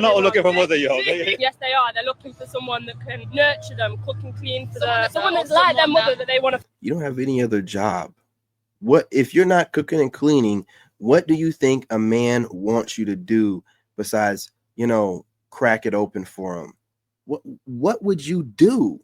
Not all looking for mother, yo. Yes, they are. They're looking for someone that can nurture them, cook and clean for someone that's like their mother that they want to. You don't have any other job. What if you're not cooking and cleaning? What do you think a man wants you to do besides, crack it open for him? What would you do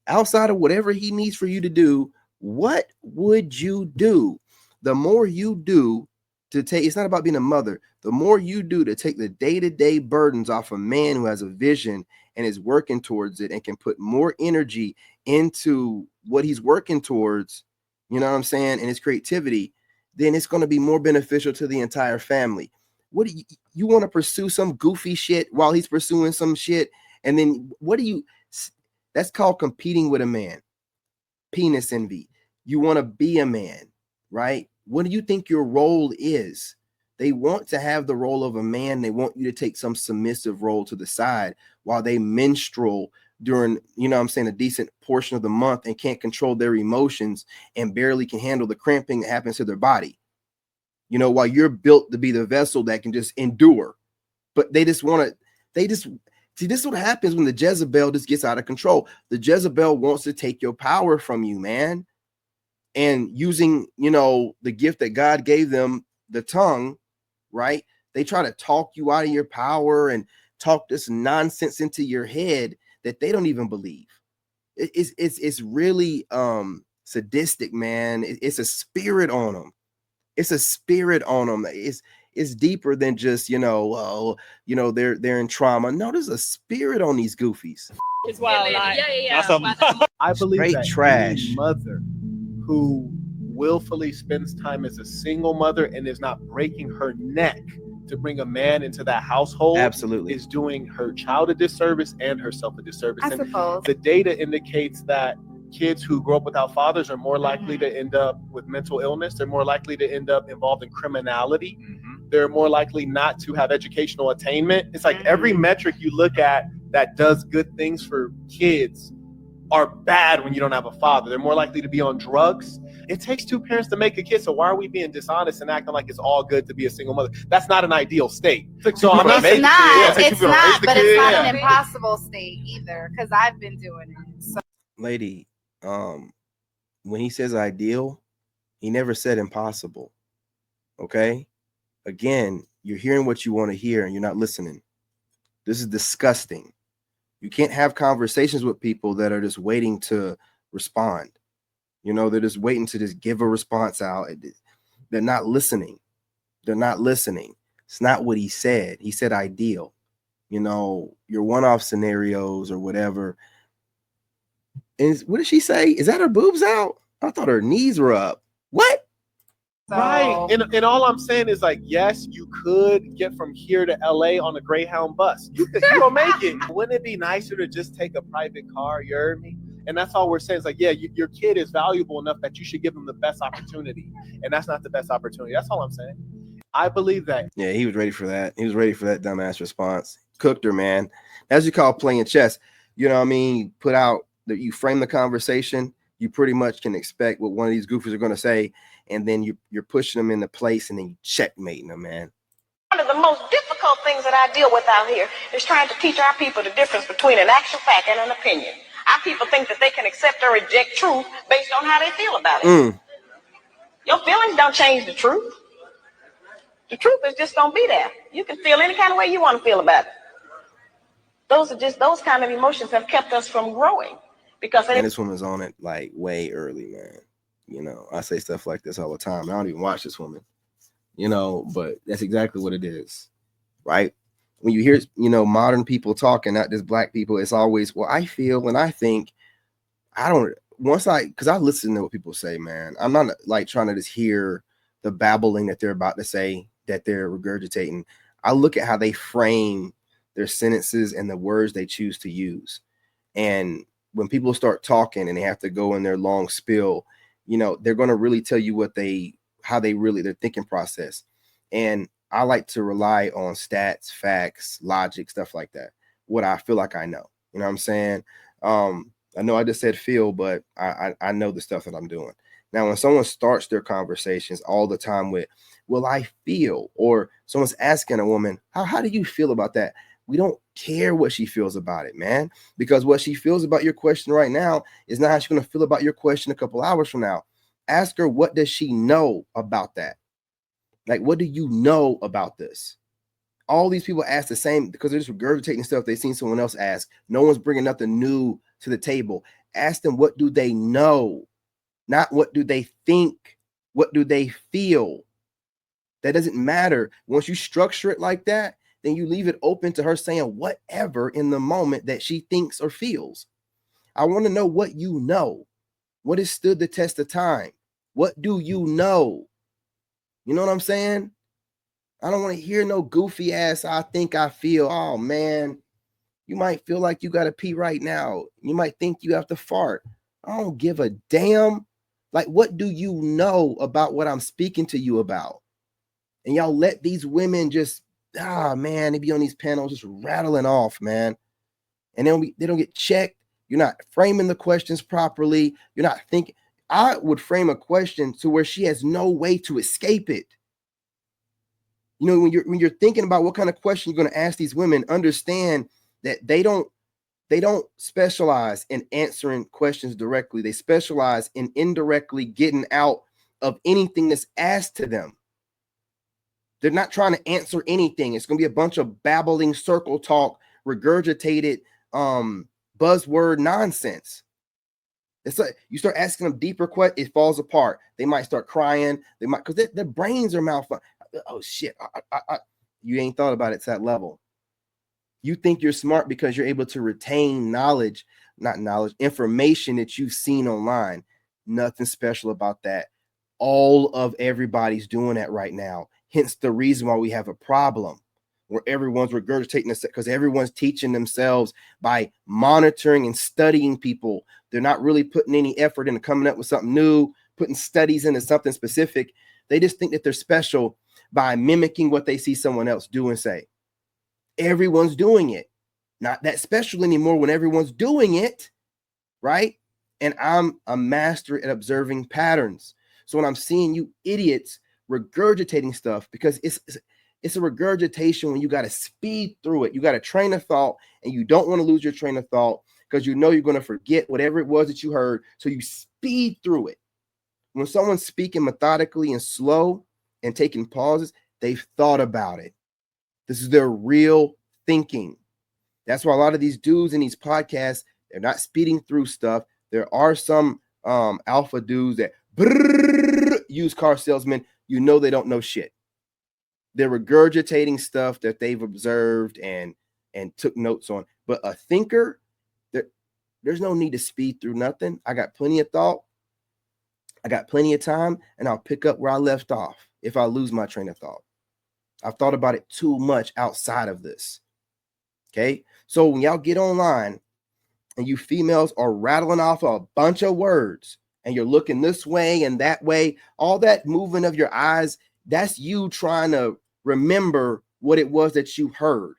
outside of whatever he needs for you to do? What would you do? The more you do to take, it's not about being a mother. The more you do to take the day-to-day burdens off a man who has a vision and is working towards it and can put more energy into what he's working towards, you know what I'm saying, and his creativity, then it's going to be more beneficial to the entire family. What do you want to pursue some goofy shit while he's pursuing some shit? And then that's called competing with a man. Penis envy. You want to be a man, right? What do you think your role is? They want to have the role of a man. They want you to take some submissive role to the side while they menstrual during, a decent portion of the month and can't control their emotions and barely can handle the cramping that happens to their body. While you're built to be the vessel that can just endure. But they just see, this is what happens when the Jezebel just gets out of control. The Jezebel wants to take your power from you, man. And using, the gift that God gave them, the tongue, right? They try to talk you out of your power and talk this nonsense into your head that they don't even believe. It's really sadistic, man. It's a spirit on them. It's a spirit on them. It's deeper than just, they're in trauma. No, there's a spirit on these goofies. As well, I believe straight that trash. any mother who willfully spends time as a single mother and is not breaking her neck to bring a man into that household absolutely is doing her child a disservice and herself a disservice. I suppose. The data indicates that kids who grow up without fathers are more likely to end up with mental illness. They're more likely to end up involved in criminality. They're more likely not to have educational attainment. It's like every metric you look at that does good things for kids are bad when you don't have a father. They're more likely to be on drugs. It takes two parents to make a kid. So why are we being dishonest and acting like it's all good to be a single mother? That's not an ideal state. So I'm not saying it's not, but it's not an impossible state either, because I've been doing it. So. Lady, when he says ideal, he never said impossible. Okay? Again, you're hearing what you want to hear and you're not listening. This is disgusting. You can't have conversations with people that are just waiting to respond. They're just waiting to just give a response out. They're not listening. They're not listening. It's not what he said. He said ideal. Your one-off scenarios or whatever. And what did she say? Is that her boobs out? I thought her knees were up. What? Right. And all I'm saying is yes, you could get from here to LA on a Greyhound bus. You'll make it. Wouldn't it be nicer to just take a private car? You heard me? And that's all we're saying is your kid is valuable enough that you should give them the best opportunity. And that's not the best opportunity. That's all I'm saying. I believe that. Yeah, he was ready for that. He was ready for that dumbass response. Cooked her, man. That's what you call playing chess. You you frame the conversation. You pretty much can expect what one of these goofies are going to say. And then you're pushing them into place and then you checkmating them, man. One of the most difficult things that I deal with out here is trying to teach our people the difference between an actual fact and an opinion. Our people think that they can accept or reject truth based on how they feel about it. Your feelings don't change the truth. The truth is just going to be there. You can feel any kind of way you want to feel about it. Those kind of emotions have kept us from growing. And this woman's on it way early, man. I say stuff like this all the time. I don't even watch this woman, but that's exactly what it is, right? When you hear, modern people talking, not just black people, it's always, well, I feel and I think. Because I listen to what people say, man. I'm not trying to just hear the babbling that they're about to say, that they're regurgitating. I look at how they frame their sentences and the words they choose to use. And when people start talking and they have to go in their long spill, they're going to really tell you their thinking process. And I like to rely on stats, facts, logic, stuff like that. What I feel like I know, you know what I'm saying? I know I just said feel, but I know the stuff that I'm doing. Now, when someone starts their conversations all the time with, well, I feel, or Someone's asking a woman, how do you feel about that? We don't care what she feels about it, man, because what she feels about your question right now is not how she's going to feel about your question a couple hours from now. Ask her, what does she know about that? Like, what do you know about this? All these people ask the same because they're just regurgitating stuff they've seen someone else ask. No one's bringing nothing new to the table. Ask them, what do they know? Not what do they think? What do they feel? That doesn't matter. Once you structure it like that, then you leave it open to her saying whatever in the moment that she thinks or feels. I want to know what you know. What has stood the test of time? What do you know? You know what I'm saying? I don't want to hear no goofy ass, I think, I feel. Oh, man, you might feel like you got to pee right now. You might think you have to fart. I don't give a damn. Like, what do you know about what I'm speaking to you about? And y'all let these women just, man, they be on these panels just rattling off, man. And then they don't get checked. You're not framing the questions properly. You're not thinking. I would frame a question to where she has no way to escape it. You know, when you're thinking about what kind of question you're going to ask these women, understand that they don't specialize in answering questions directly. They specialize in indirectly getting out of anything that's asked to them. They're not trying to answer anything. It's going to be a bunch of babbling, circle talk, regurgitated buzzword nonsense. It's like you start asking them deeper questions, it falls apart. They might start crying. They might, because their brains are malfunctioning. Oh shit! You ain't thought about it to that level. You think you're smart because you're able to retain knowledge, information that you've seen online. Nothing special about that. All of everybody's doing that right now. Hence the reason why we have a problem where everyone's regurgitating this, because everyone's teaching themselves by monitoring and studying people. They're not really putting any effort into coming up with something new, putting studies into something specific. They just think that they're special by mimicking what they see someone else do and say. Everyone's doing it. Not that special anymore when everyone's doing it, right? And I'm a master at observing patterns. So when I'm seeing you idiots regurgitating stuff, because it's a regurgitation when you got to speed through it. You got a train of thought and you don't want to lose your train of thought because you know you're going to forget whatever it was that you heard. So you speed through it. When someone's speaking methodically and slow and taking pauses, they've thought about it. This is their real thinking. That's why a lot of these dudes in these podcasts, they're not speeding through stuff. There are some alpha dudes that used car salesmen. You know they don't know shit. They're regurgitating stuff that they've observed and took notes on. But a thinker, there's no need to speed through nothing. I got plenty of thought. I got plenty of time, and I'll pick up where I left off if I lose my train of thought. I've thought about it too much outside of this. Okay? So when y'all get online and you females are rattling off a bunch of words and you're looking this way and that way, all that movement of your eyes, that's you trying to remember what it was that you heard,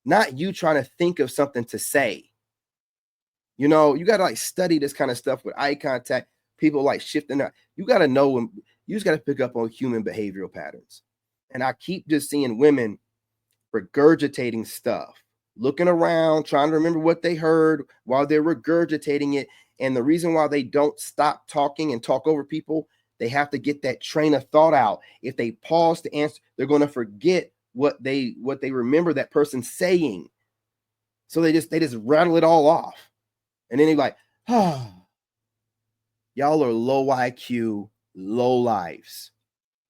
not you trying to think of something to say. You know, you got to like study this kind of stuff with eye contact. People like shifting up. You got to know when you just got to pick up on human behavioral patterns. And I keep just seeing women regurgitating stuff, looking around, trying to remember what they heard while they're regurgitating it. And the reason why they don't stop talking and talk over people, they have to get that train of thought out. If they pause to answer, they're going to forget what they remember that person saying. So they just rattle it all off. And then they're like, y'all are low IQ, low lives.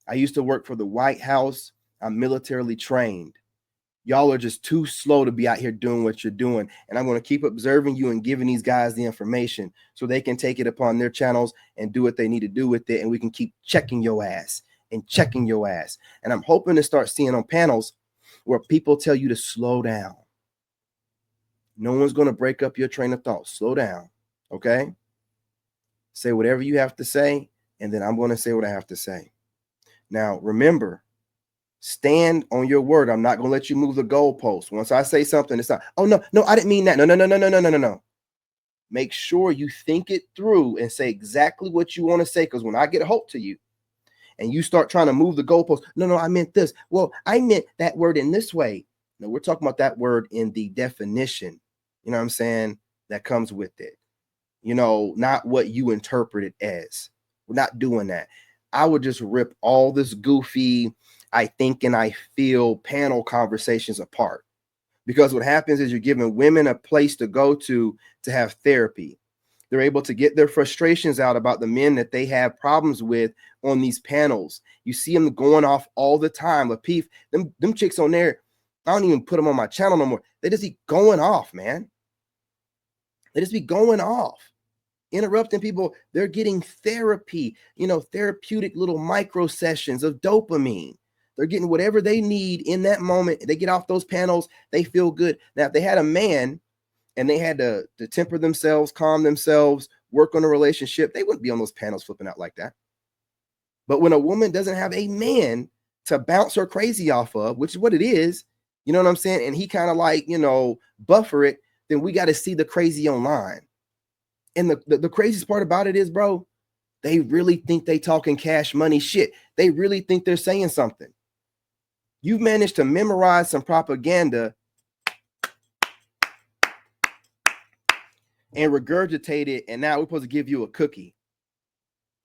I used to work for the White House. I'm militarily trained. Y'all are just too slow to be out here doing what you're doing. And I'm going to keep observing you and giving these guys the information so they can take it upon their channels and do what they need to do with it. And we can keep checking your ass and checking your ass. And I'm hoping to start seeing on panels where people tell you to slow down. No one's going to break up your train of thought. Slow down. Okay? Say whatever you have to say, and then I'm going to say what I have to say. Now, remember, stand on your word. I'm not going to let you move the goalpost. Once I say something, it's not, oh, no, I didn't mean that. No. Make sure you think it through and say exactly what you want to say, because when I get a hold to you and you start trying to move the goalpost. No, I meant this. Well, I meant that word in this way. No, we're talking about that word in the definition, you know what I'm saying, that comes with it. You know, not what you interpret it as. We're not doing that. I would just rip all this goofy, I think and I feel panel conversations apart. Because what happens is you're giving women a place to go to have therapy. They're able to get their frustrations out about the men that they have problems with on these panels. You see them going off all the time. Lapeef, them chicks on there, I don't even put them on my channel no more. They just be going off, man. They just be going off, interrupting people. They're getting therapy, you know, therapeutic little micro sessions of dopamine. They're getting whatever they need in that moment. They get off those panels, they feel good. Now, if they had a man and they had to temper themselves, calm themselves, work on a relationship, they wouldn't be on those panels flipping out like that. But when a woman doesn't have a man to bounce her crazy off of, which is what it is, you know what I'm saying? And he kind of like, you know, buffer it, then we got to see the crazy online. And the craziest part about it is, bro, they really think they talking cash money shit. They really think they're saying something. You've managed to memorize some propaganda and regurgitate it, and now we're supposed to give you a cookie.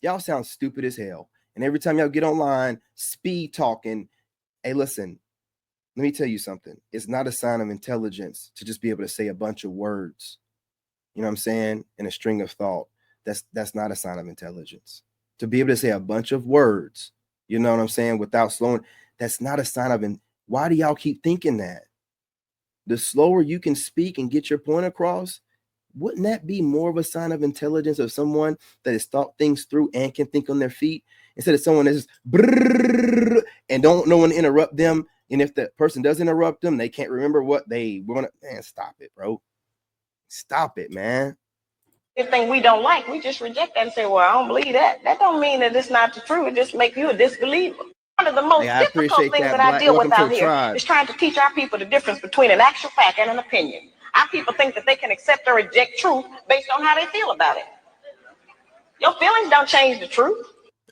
Y'all sound stupid as hell. And every time y'all get online, speed talking, hey, listen, let me tell you something. It's not a sign of intelligence to just be able to say a bunch of words, you know what I'm saying, in a string of thought. That's not a sign of intelligence. To be able to say a bunch of words, you know what I'm saying, without slowing, that's not a sign of, why do y'all keep thinking that? The slower you can speak and get your point across, wouldn't that be more of a sign of intelligence of someone that has thought things through and can think on their feet, instead of someone that's just and don't know when to interrupt them? And if the person does interrupt them, they can't remember what they want to, man, stop it, bro. Stop it, man. Anything we don't like, we just reject that and say, well, I don't believe that. That don't mean that it's not the truth. It just makes you a disbeliever. One of the most difficult things that I deal with out here is trying to teach our people the difference between an actual fact and an opinion. Our people think that they can accept or reject truth based on how they feel about it. Your feelings don't change the truth.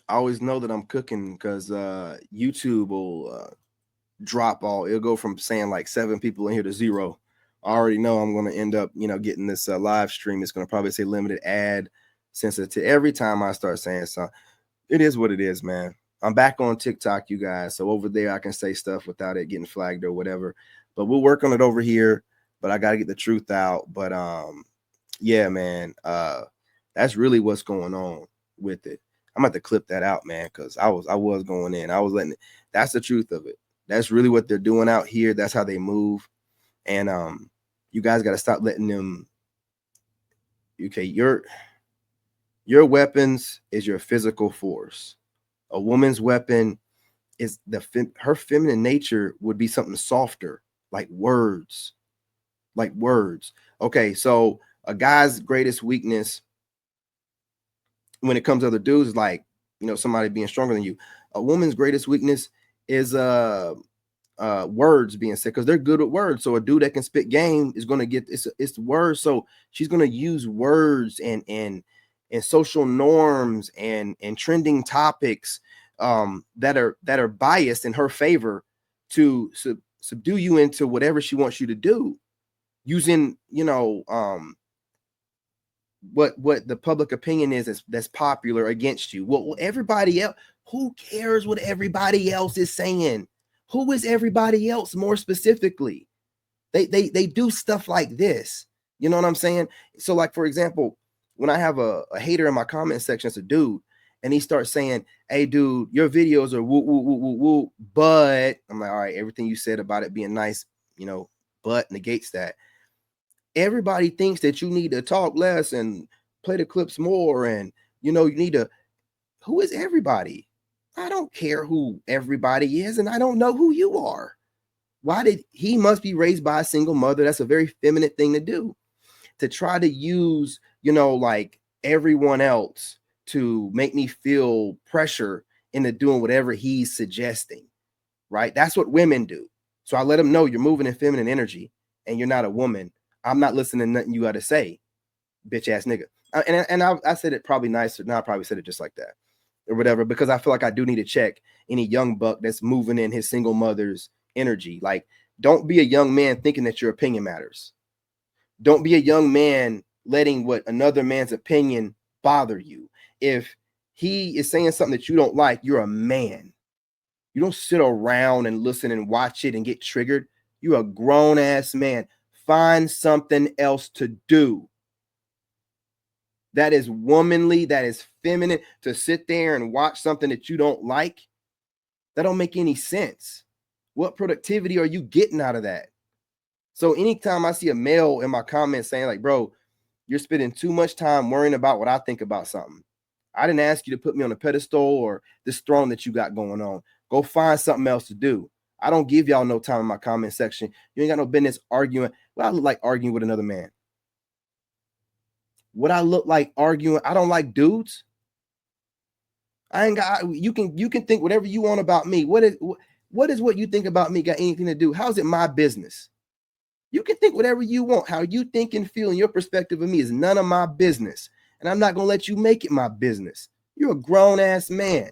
I always know that I'm cooking because YouTube will drop all. It'll go from saying like 7 people in here to 0. I already know I'm going to end up, you know, getting this live stream. It's going to probably say limited ad sensitive every time I start saying something. It is what it is, man. I'm back on TikTok, you guys. So over there, I can say stuff without it getting flagged or whatever. But we'll work on it over here. But I got to get the truth out. But yeah, man, that's really what's going on with it. I'm going to have to clip that out, man, because I was going in. I was letting it. That's the truth of it. That's really what they're doing out here. That's how they move. And you guys got to stop letting them. Okay, your weapons is your physical force. A woman's weapon is her feminine nature would be something softer, like words. Like words. Okay, so a guy's greatest weakness when it comes to other dudes is like, you know, somebody being stronger than you. A woman's greatest weakness is words being said, because they're good at words. So a dude that can spit game is going to get it's words. So she's going to use words and social norms and trending topics that are biased in her favor to subdue you into whatever she wants you to do, using, you know, what the public opinion is that's popular against you. Well, everybody else, who cares what everybody else is saying? Who is everybody else more specifically? They do stuff like this. You know what I'm saying? So like, for example, when I have a hater in my comment section, it's a dude, and he starts saying, hey, dude, your videos are woo, woo, woo, woo, woo. But I'm like, all right, everything you said about it being nice, you know, but negates that. Everybody thinks that you need to talk less and play the clips more. And, you know, you need to, who is everybody? I don't care who everybody is, and I don't know who you are. He must be raised by a single mother. That's a very feminine thing to do, to try to use, you know, like everyone else to make me feel pressure into doing whatever he's suggesting, right? That's what women do. So I let them know you're moving in feminine energy and you're not a woman. I'm not listening to nothing you got to say, bitch ass nigga. And I said it probably nicer. No, I probably said it just like that. or whatever, because I feel like I do need to check any young buck that's moving in his single mother's energy. Like, don't be a young man thinking that your opinion matters. Don't be a young man letting what another man's opinion bother you. If he is saying something that you don't like, you're a man. You don't sit around and listen and watch it and get triggered. You're a grown ass man. Find something else to do. That is womanly, that is feminine. To sit there and watch something that you don't like, that don't make any sense. What productivity are you getting out of that? So anytime I see a male in my comments saying like, bro, you're spending too much time worrying about what I think about something. I didn't ask you to put me on a pedestal or this throne that you got going on. Go find something else to do. I don't give y'all no time in my comment section. You ain't got no business arguing. Well, I look like arguing with another man. What I look like arguing, I don't like dudes. I ain't got, you can think whatever you want about me. What is what you think about me got anything to do? How's it my business? You can think whatever you want. How you think and feel and your perspective of me is none of my business. And I'm not going to let you make it my business. You're a grown ass man.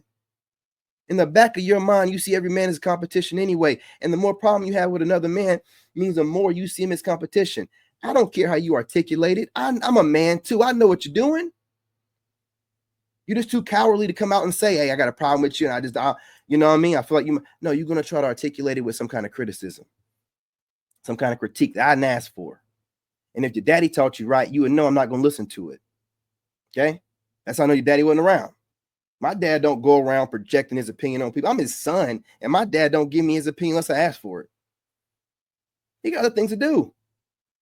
In the back of your mind, you see every man as competition anyway. And the more problem you have with another man means the more you see him as competition. I don't care how you articulate it. I'm a man too. I know what you're doing. You're just too cowardly to come out and say, hey, I got a problem with you. And you know what I mean? I feel like you're going to try to articulate it with some kind of criticism, some kind of critique that I didn't ask for. And if your daddy taught you right, you would know I'm not going to listen to it. Okay? That's how I know your daddy wasn't around. My dad don't go around projecting his opinion on people. I'm his son, and my dad don't give me his opinion unless I ask for it. He got other things to do.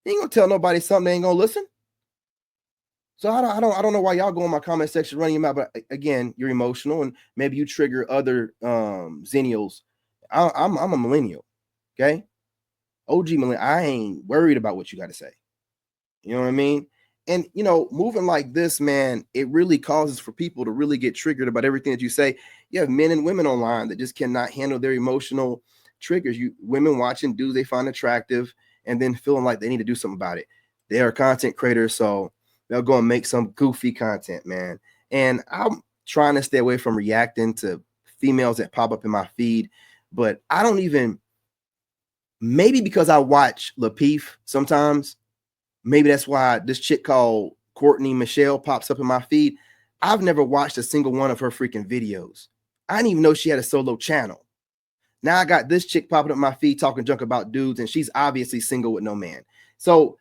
He ain't gonna tell nobody something they ain't gonna listen. So I don't know why y'all go in my comment section running your mouth. But again, you're emotional, and maybe you trigger other zennials. I'm a millennial, okay? OG millennial. I ain't worried about what you got to say. You know what I mean? And, moving like this, man, it really causes for people to really get triggered about everything that you say. You have men and women online that just cannot handle their emotional triggers. Women watching dudes they find attractive and then feeling like they need to do something about it. They are content creators, so they'll go and make some goofy content, man. And I'm trying to stay away from reacting to females that pop up in my feed, but I don't even, maybe because I watch Lapeef sometimes, maybe that's why this chick called Courtney Michelle pops up in my feed. I've never watched a single one of her freaking videos. I didn't even know she had a solo channel. Now I got this chick popping up my feed talking junk about dudes, and she's obviously single with no man. So,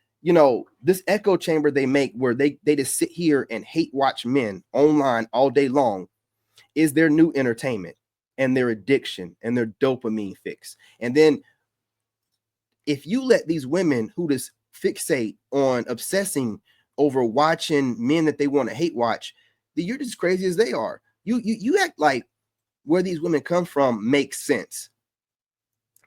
this echo chamber they make where they just sit here and hate watch men online all day long is their new entertainment and their addiction and their dopamine fix. And then if you let these women who just fixate on obsessing over watching men that they want to hate watch, then you're just as crazy as they are. You act like where these women come from makes sense.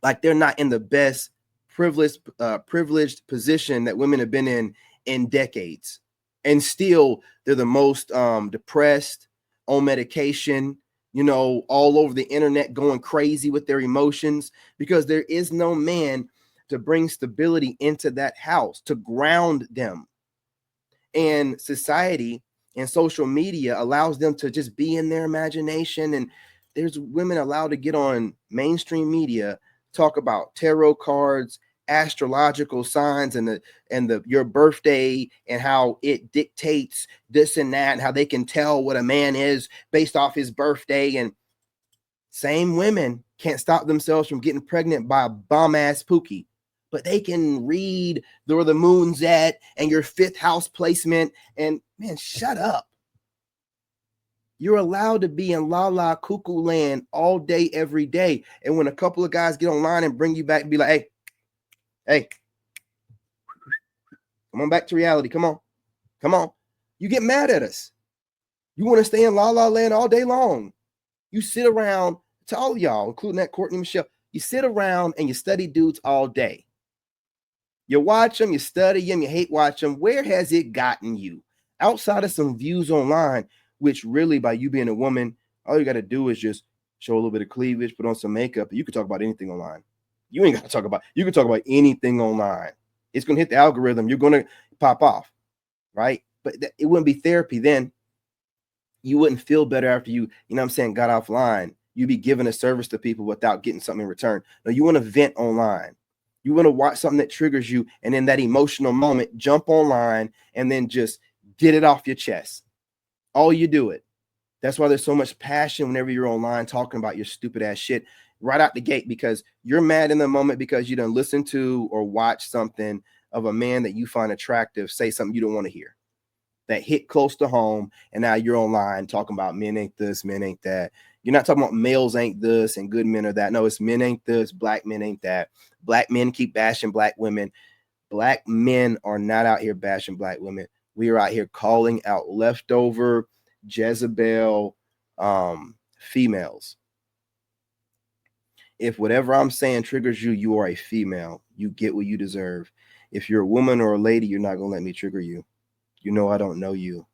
Like they're not in the best privileged position that women have been in decades. And still they're the most depressed, on medication, all over the internet going crazy with their emotions because there is no man to bring stability into that house, to ground them. And society and social media allows them to just be in their imagination. And there's women allowed to get on mainstream media, talk about tarot cards, astrological signs, and your birthday and how it dictates this and that, and how they can tell what a man is based off his birthday. And same women can't stop themselves from getting pregnant by a bum ass Pookie, but they can read where the moon's at and your fifth house placement. And man, shut up. You're allowed to be in la la cuckoo land all day, every day. And when a couple of guys get online and bring you back and be like, hey, come on back to reality. Come on. You get mad at us. You want to stay in la la land all day long. You sit around, to all y'all, including that Courtney Michelle, you sit around and you study dudes all day. You watch them, you study them, you hate watch them. Where has it gotten you? Outside of some views online, which really by you being a woman, all you got to do is just show a little bit of cleavage, put on some makeup, and you can talk about anything online. You ain't got to talk about, you can talk about anything online. It's going to hit the algorithm. You're going to pop off, right? But it wouldn't be therapy then. you wouldn't feel better after you know what I'm saying, got offline. You'd be giving a service to people without getting something in return. No, you want to vent online. You want to watch something that triggers you, and in that emotional moment, jump online and then just get it off your chest. All you do it. That's why there's so much passion whenever you're online talking about your stupid ass shit right out the gate, because you're mad in the moment because you done listen to or watch something of a man that you find attractive say something you don't want to hear, that hit close to home, and now you're online talking about men ain't this, men ain't that. You're not talking about males ain't this and good men are that. No, it's men ain't this, black men ain't that. Black men keep bashing black women. Black men are not out here bashing black women. We are out here calling out leftover Jezebel females. If whatever I'm saying triggers you, you are a female. You get what you deserve. If you're a woman or a lady, you're not going to let me trigger you. You know I don't know you.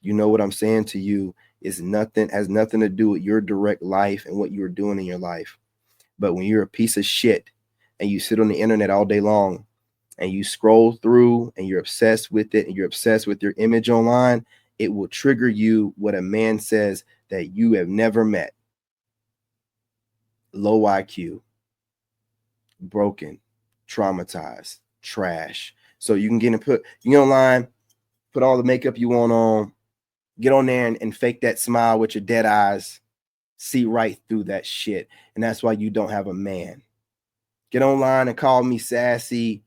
You know what I'm saying to you is nothing, has nothing to do with your direct life and what you're doing in your life. But when you're a piece of shit and you sit on the internet all day long and you scroll through and you're obsessed with it and you're obsessed with your image online, it will trigger you what a man says that you have never met. Low IQ, broken, traumatized, trash. So you can get and put, you get online, put all the makeup you want on, get on there and fake that smile with your dead eyes, see right through that shit. And that's why you don't have a man. Get online and call me sassy,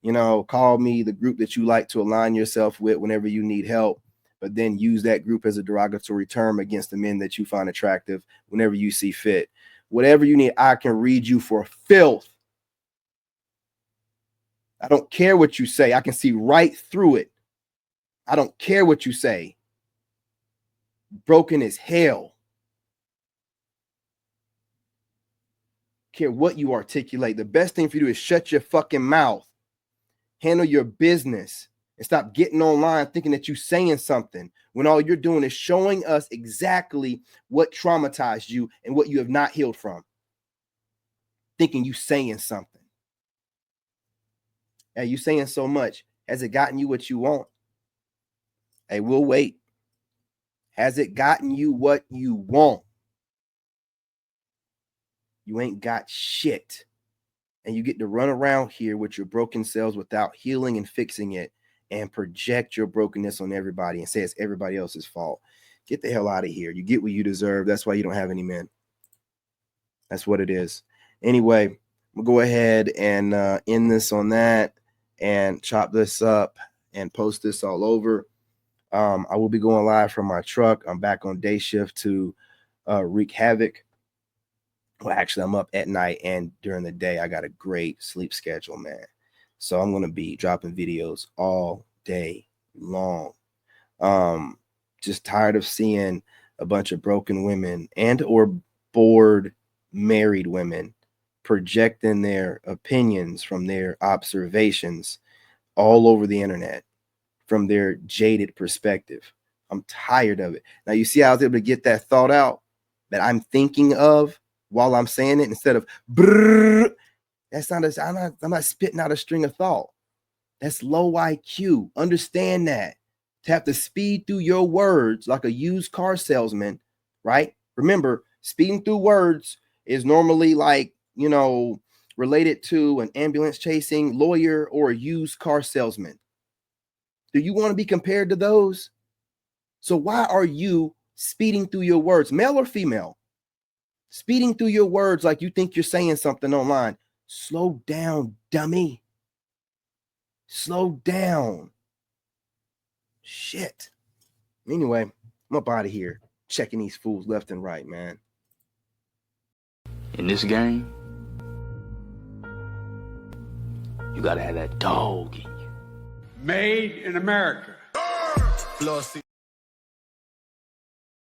you know, call me the group that you like to align yourself with whenever you need help, but then use that group as a derogatory term against the men that you find attractive whenever you see fit. Whatever you need, I can read you for filth. I don't care what you say. I can see right through it. I don't care what you say. Broken as hell. Care what you articulate. The best thing for you to do is shut your fucking mouth. Handle your business and stop getting online thinking that you're saying something when all you're doing is showing us exactly what traumatized you and what you have not healed from. Thinking you saying something. Hey, you saying so much. Has it gotten you what you want? Hey, we'll wait. Has it gotten you what you want? You ain't got shit. And you get to run around here with your broken selves without healing and fixing it and project your brokenness on everybody and say it's everybody else's fault. Get the hell out of here. You get what you deserve. That's why you don't have any men. That's what it is. Anyway, we'll go ahead and end this on that and chop this up and post this all over. I will be going live from my truck. I'm back on day shift to wreak havoc. Well, actually, I'm up at night and during the day. I got a great sleep schedule, man. So I'm going to be dropping videos all day long. Just tired of seeing a bunch of broken women and or bored married women projecting their opinions from their observations all over the internet from their jaded perspective. I'm tired of it. Now, you see how I was able to get that thought out that I'm thinking of while I'm saying it instead of brrr. That's not I'm not spitting out a string of thought. That's low IQ. Understand that. To have to speed through your words like a used car salesman, right? Remember, speeding through words is normally like, you know, related to an ambulance chasing lawyer or a used car salesman. Do you want to be compared to those? So why are you speeding through your words, male or female? Speeding through your words like you think you're saying something online. Slow down, dummy. Slow down. Shit. Anyway, I'm up out of here. Checking these fools left and right, man. In this game, you gotta have that dog in you. Made in America.